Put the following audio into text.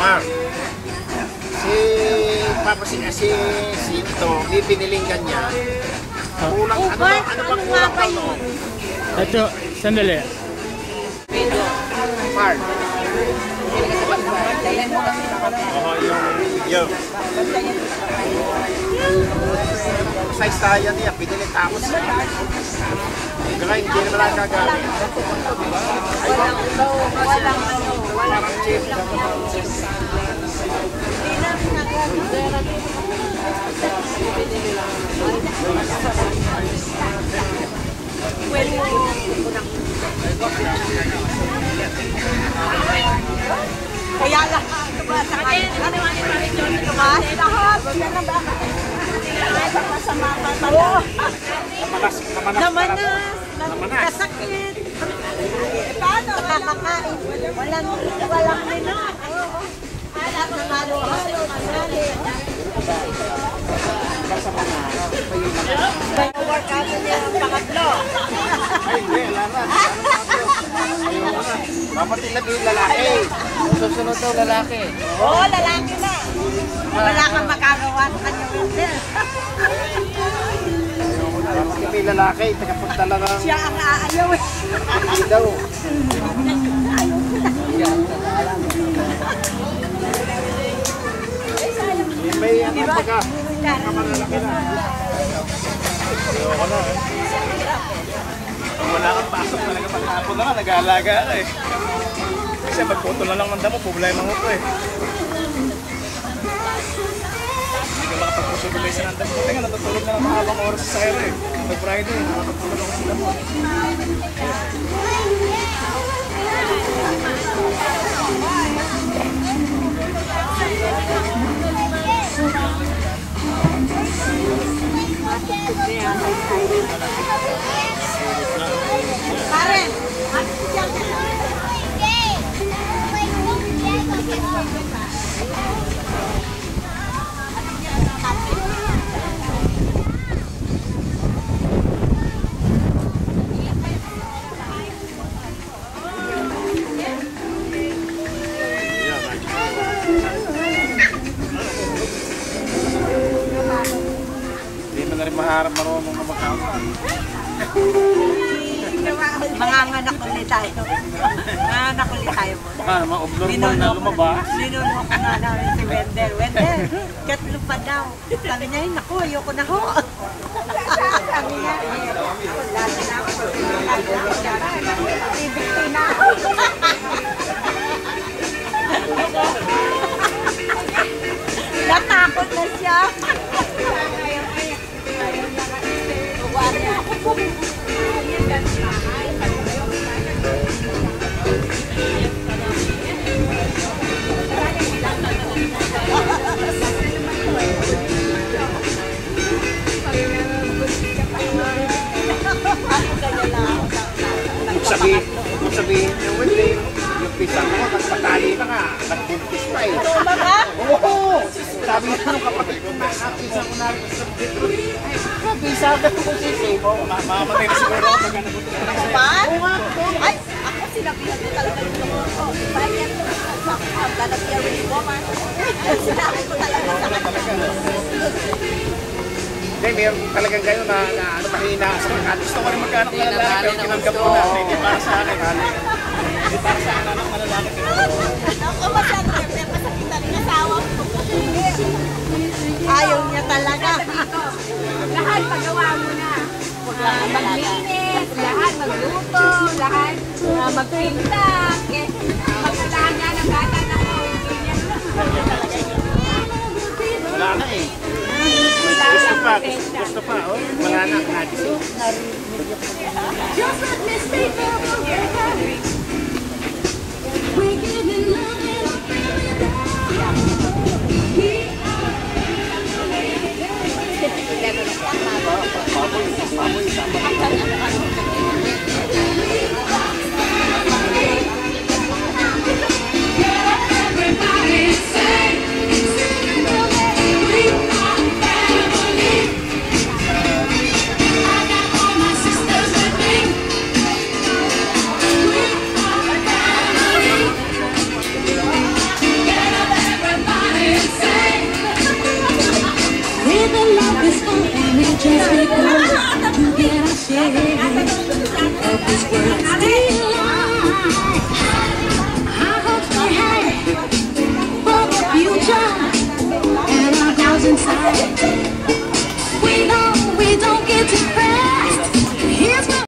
Mark, si ito, bibiniling kanya. Kulang, ano bang kulang ka noon? Ito, sandali. Mark. Yung size tayo niya, pinili tapos kaya hindi naman lang gagamit. Walang chip. Kaya lang, sa akin, lahat, namanas, kasakit. Paano? Nakakakain. Walang menu. Halo-halo, manali. Workout niya ang pangatlo. Ay, hindi, wala na. Dapat ilagay yung lalaki. Susunod daw lalaki. Oo, lalaki na. Wala kang magagawa sa kanya winter. Dapat may lalaki, tagapunta lang ang... Siya ang aayaw eh. Hindi daw. May ano pagka. Malalaki na. Ayoko na eh. Wala kang pasok talaga pagkapon na ka, nag-aalaga ka eh. Kasi pagputo na lang ng damo, problema mo ko eh. Hindi ka makapagpusubilay sa nandang puti nga, natutulog na ng mahabang oras sa Saira eh. Pag-Friday, nakapagtulog ako sa damo. Karen! Hindi mo na rin maharap marunong na magkakaroon. Manganganak ulit tayo. Manganganak ulit tayo mo. Baka ma-oblong mo na lumabas. Ninuno ko na namin si Wendell. Wendell, katlo pa daw. Sabi niya, naku, ayoko na ho. Sabi niya, dati na ako. Ibigti na ako. Natakot na siya. Kung sabihin niyo, Wendy, yung pisang mo, nagpatali na nga, nagbuntis pa eh. Ito ba ka? Oo! Sabi nga nung kapatid ko, pisang ko namin sa pisang ka kung sisi mo. Mamamatay na siguro ako maganagot na lang sa'yo. Oo nga. Ay, ako sinabihan ko talaga yung ko. Bayan ko sa lalagyan rin mo, man. Sinabi ko talaga sa kanya. Hindi, mayroon talagang kayo na ano, mahina sa mga gusto ko rin magkaanak na lalaki, pero tinanggap ko na, hindi para sa akin. Hindi para sa anak na lalaki. Ako masyado kasi masakitan ng asawa ko. Ayaw niya talaga. Lahat pagawa mo na. Maglinis, lahat magluto, lahat magpinta. Magkalahan niya ng bata na ko. Wala na eh. Gusto pa, oh. Wala na, nagising. Just let me speak up. We give you love everybody say, we are family. I got all my sisters with me. newspaper to get our share of this world's delight. High hopes we had for the future, and our goals inside.